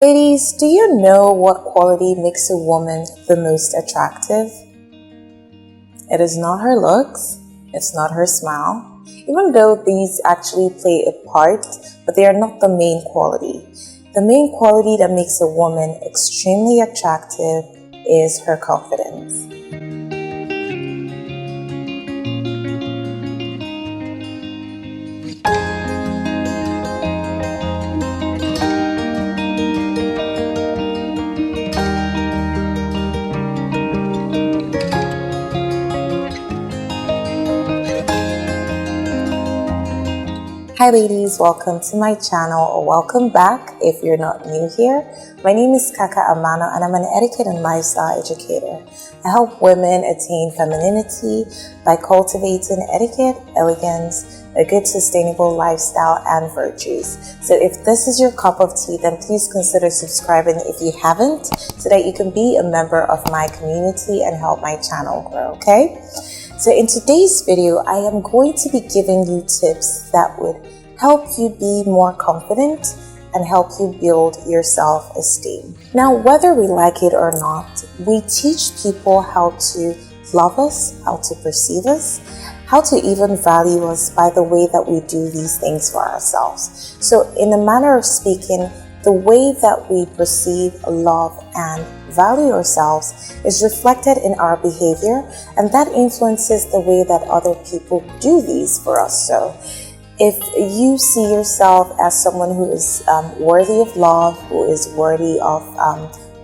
Ladies, do you know what quality makes a woman the most attractive? It is not her looks, it's not her smile, even though these actually play a part, but they are not the main quality. The main quality that makes a woman extremely attractive is her confidence. Hi ladies, welcome to my channel, or welcome back if you're not new here. My name is Kaka Amano and I'm an etiquette and lifestyle educator. I help women attain femininity by cultivating etiquette, elegance, a good sustainable lifestyle and virtues. So if this is your cup of tea, then please consider subscribing if you haven't, so that you can be a member of my community and help my channel grow, okay? So in today's video, I am going to be giving you tips that would help you be more confident and help you build your self-esteem. Now, whether we like it or not, we teach people how to love us, how to perceive us, how to even value us by the way that we do these things for ourselves. So in a manner of speaking, the way that we perceive, love, and value ourselves is reflected in our behavior, and that influences the way that other people do these for us. So if you see yourself as someone who is worthy of love, who is worthy of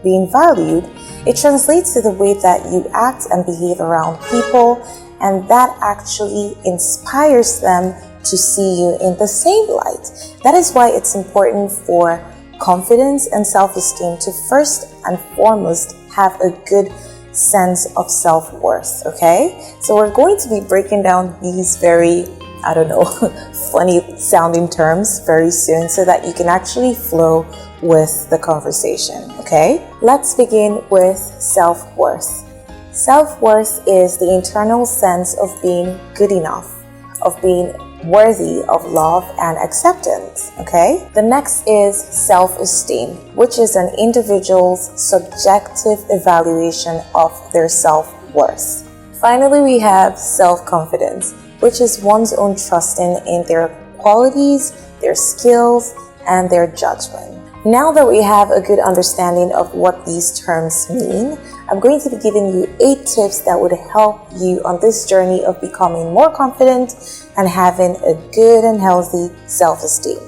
being valued, it translates to the way that you act and behave around people, and that actually inspires them to see you in the same light. That is why it's important for confidence and self-esteem to first and foremost have a good sense of self-worth, okay? So we're going to be breaking down these very, funny sounding terms very soon so that you can actually flow with the conversation, okay? Let's begin with self-worth. Self-worth is the internal sense of being good enough, of being worthy of love and acceptance, okay? The next is self-esteem, which is an individual's subjective evaluation of their self-worth. Finally, we have self-confidence, which is one's own trusting in their qualities, their skills, and their judgment. Now that we have a good understanding of what these terms mean, I'm going to be giving you 8 tips that would help you on this journey of becoming more confident and having a good and healthy self-esteem.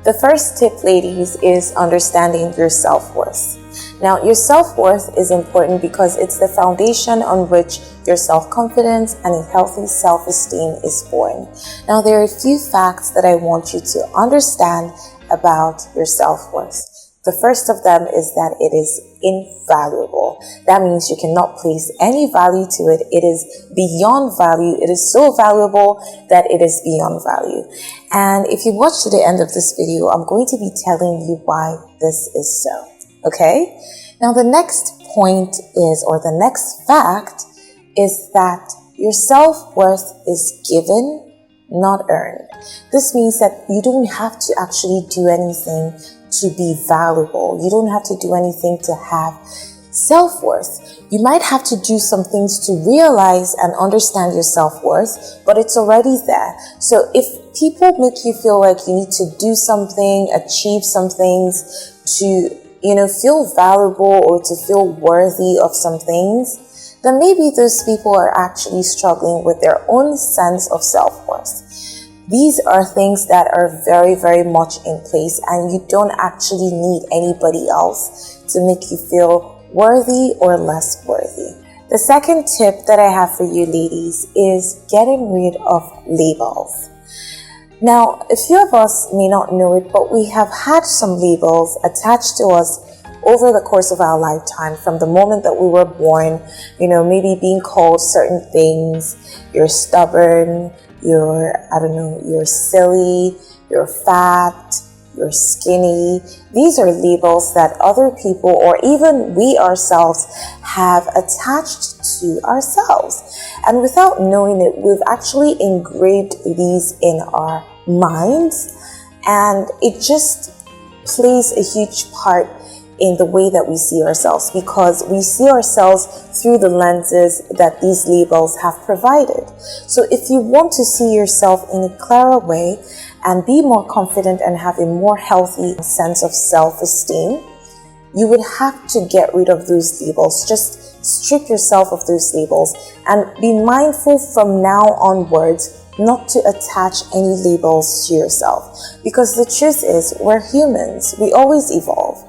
The first tip, ladies, is understanding your self-worth. Now, your self-worth is important because it's the foundation on which your self-confidence and a healthy self-esteem is born. Now, there are a few facts that I want you to understand about your self-worth. The first of them is that it is invaluable. That means you cannot place any value to it. It is beyond value. It is so valuable that it is beyond value. And if you watch to the end of this video, I'm going to be telling you why this is so. Okay? Now the next point is, or the next fact is that your self-worth is given, not earned. This means that you don't have to actually do anything to be valuable. You don't have to do anything to have self-worth. You might have to do some things to realize and understand your self-worth, but it's already there. So if people make you feel like you need to do something, achieve some things to, feel valuable or to feel worthy of some things, then maybe those people are actually struggling with their own sense of self-worth. These are things that are very, very much in place, and you don't actually need anybody else to make you feel worthy or less worthy. The second tip that I have for you, ladies, is getting rid of labels. Now, a few of us may not know it, but we have had some labels attached to us over the course of our lifetime, from the moment that we were born, maybe being called certain things. You're stubborn, you're silly, you're fat, you're skinny. These are labels that other people, or even we ourselves, have attached to ourselves. And without knowing it, we've actually engraved these in our minds, and it just plays a huge part in the way that we see ourselves, because we see ourselves through the lenses that these labels have provided. So if you want to see yourself in a clearer way and be more confident and have a more healthy sense of self-esteem, you would have to get rid of those labels. Just strip yourself of those labels and be mindful from now onwards not to attach any labels to yourself, because the truth is, we're humans. We always evolve.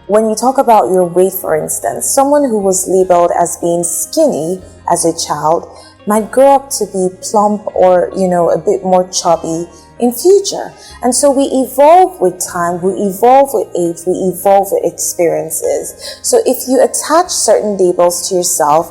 When you talk about your weight, for instance, someone who was labeled as being skinny as a child might grow up to be plump or, a bit more chubby in future. And so we evolve with time, we evolve with age, we evolve with experiences. So if you attach certain labels to yourself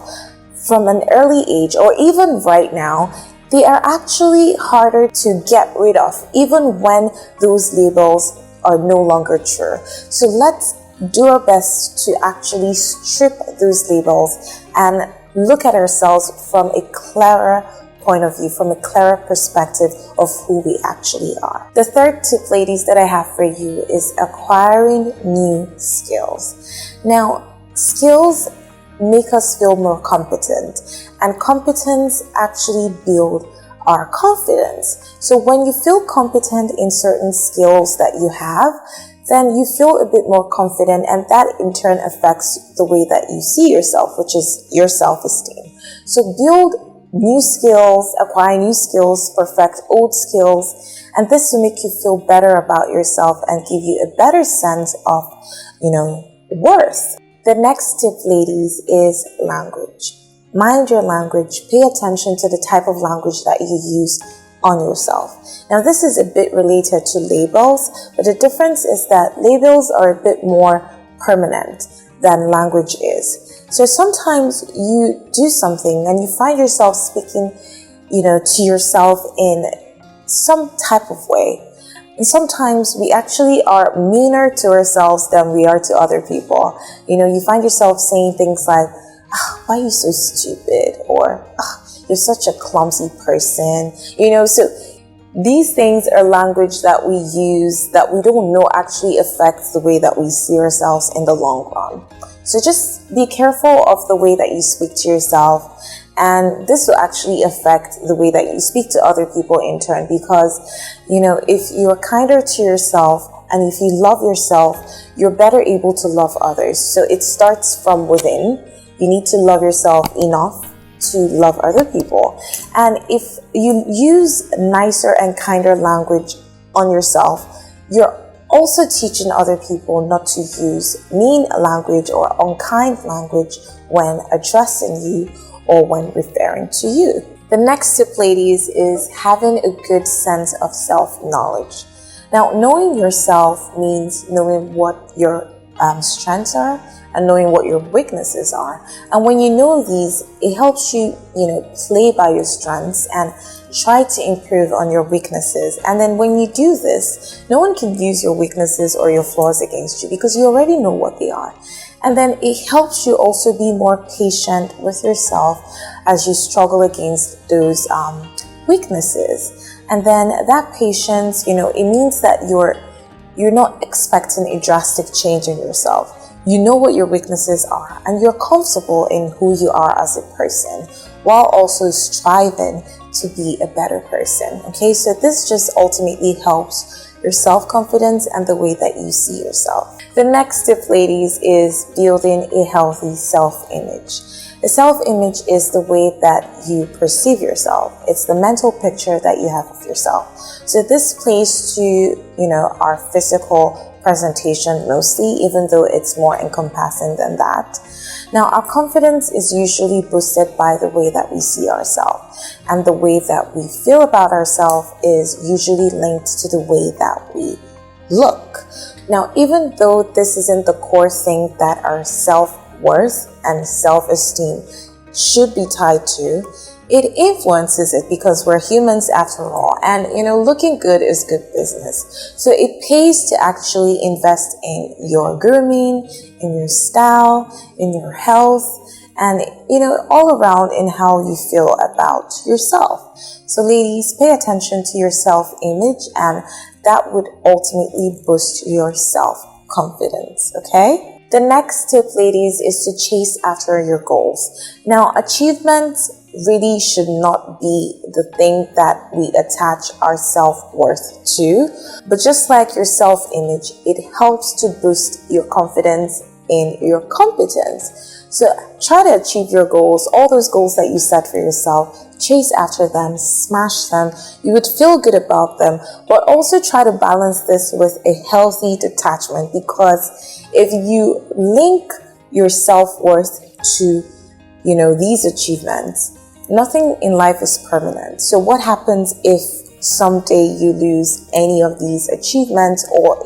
from an early age, or even right now, they are actually harder to get rid of, even when those labels are no longer true. So let's do our best to actually strip those labels and look at ourselves from a clearer point of view, from a clearer perspective of who we actually are. The third tip, ladies, that I have for you is acquiring new skills. Now, skills make us feel more competent, and competence actually build our confidence. So when you feel competent in certain skills that you have, then you feel a bit more confident, and that in turn affects the way that you see yourself, which is your self-esteem. So build new skills, acquire new skills, perfect old skills, and this will make you feel better about yourself and give you a better sense of, worth. The next tip, ladies, is language. Mind your language. Pay attention to the type of language that you use on yourself. Now, this is a bit related to labels, but the difference is that labels are a bit more permanent than language is. So sometimes you do something and you find yourself speaking, to yourself in some type of way. And sometimes we actually are meaner to ourselves than we are to other people. You find yourself saying things like, why are you so stupid? Or, you're such a clumsy person. So these things are language that we use that we don't know actually affects the way that we see ourselves in the long run. So just be careful of the way that you speak to yourself, and this will actually affect the way that you speak to other people in turn, because, if you're kinder to yourself and if you love yourself, you're better able to love others. So it starts from within. You need to love yourself enough to love other people. And if you use nicer and kinder language on yourself, you're also teaching other people not to use mean language or unkind language when addressing you or when referring to you. The next tip, ladies, is having a good sense of self-knowledge. Now, knowing yourself means knowing what your strengths are and knowing what your weaknesses are. And when you know these, it helps you, play by your strengths and try to improve on your weaknesses. And then when you do this, no one can use your weaknesses or your flaws against you, because you already know what they are. And then it helps you also be more patient with yourself as you struggle against those weaknesses. And then that patience, it means that you're not expecting a drastic change in yourself. You know what your weaknesses are, and you're comfortable in who you are as a person, while also striving to be a better person. Okay, so this just ultimately helps your self-confidence and the way that you see yourself. The next tip, ladies, is building a healthy self-image. The self-image is the way that you perceive yourself. It's the mental picture that you have of yourself. So this plays to, our physical presentation mostly, even though it's more encompassing than that. Now, our confidence is usually boosted by the way that we see ourselves, and the way that we feel about ourselves is usually linked to the way that we look. Now, even though this isn't the core thing that our self-worth and self-esteem should be tied to, it influences it, because we're humans after all, and looking good is good business. So it pays to actually invest in your grooming, in your style, in your health, and all around in how you feel about yourself. So ladies, pay attention to your self-image, and that would ultimately boost your self-confidence, okay? The next tip, ladies, is to chase after your goals. Now, achievements really should not be the thing that we attach our self-worth to, but just like your self-image, it helps to boost your confidence in your competence. So try to achieve your goals, all those goals that you set for yourself. Chase after them, smash them. You would feel good about them, but also try to balance this with a healthy detachment, because if you link your self-worth to, these achievements, nothing in life is permanent. So what happens if someday you lose any of these achievements, or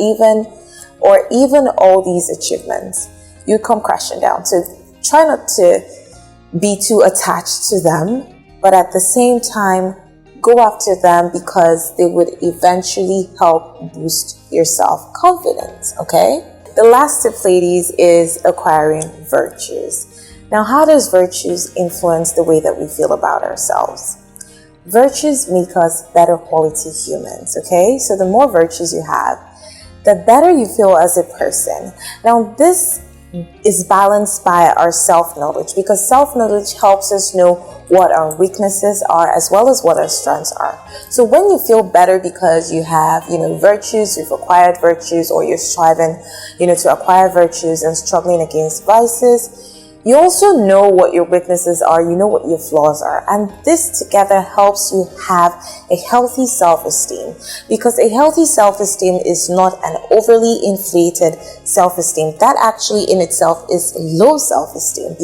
even all these achievements? You come crashing down. So try not to be too attached to them, but at the same time, go after them, because they would eventually help boost your self-confidence, okay? The last tip, ladies, is acquiring virtues. Now, how does virtues influence the way that we feel about ourselves? Virtues make us better quality humans, okay? So the more virtues you have, the better you feel as a person. Now, this is balanced by our self-knowledge, because self-knowledge helps us know what our weaknesses are as well as what our strengths are. So when you feel better because you have, virtues, you've acquired virtues, or you're striving, to acquire virtues and struggling against vices, you also know what your weaknesses are, you know what your flaws are. And this together helps you have a healthy self-esteem, because a healthy self-esteem is not an overly inflated self-esteem. That actually in itself is low self-esteem,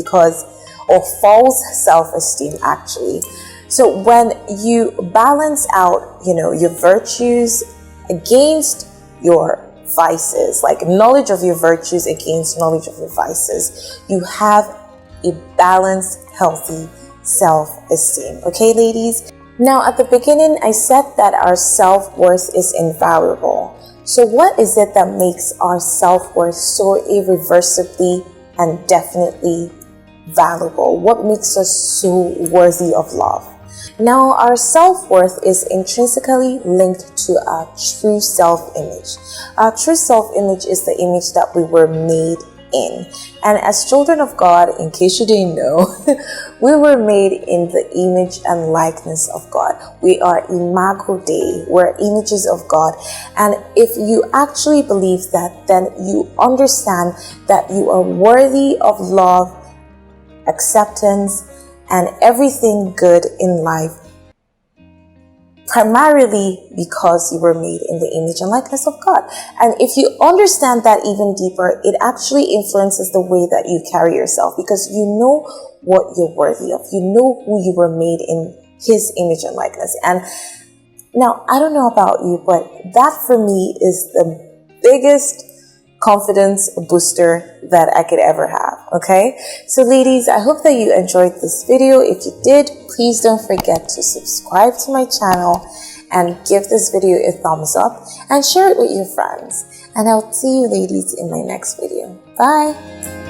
or false self-esteem actually. So when you balance out, your virtues against your vices, like knowledge of your virtues against knowledge of your vices, you have a balanced, healthy self-esteem. Okay, ladies? Now, at the beginning, I said that our self-worth is invaluable. So what is it that makes our self-worth so irreversibly and definitely valuable? What makes us so worthy of love? Now, our self-worth is intrinsically linked to our true self-image. Our true self-image is the image that we were made in. And as children of God, in case you didn't know, we were made in the image and likeness of God. We are imago Dei, we're images of God. And if you actually believe that, then you understand that you are worthy of love, acceptance, and everything good in life, primarily because you were made in the image and likeness of God. And if you understand that even deeper, it actually influences the way that you carry yourself, because you know what you're worthy of. You know who you were made in His image and likeness. And now, I don't know about you, but that for me is the biggest confidence booster that I could ever have. Okay, so ladies, I hope that you enjoyed this video. If you did, please don't forget to subscribe to my channel and give this video a thumbs up and share it with your friends. And I'll see you ladies in my next video. Bye.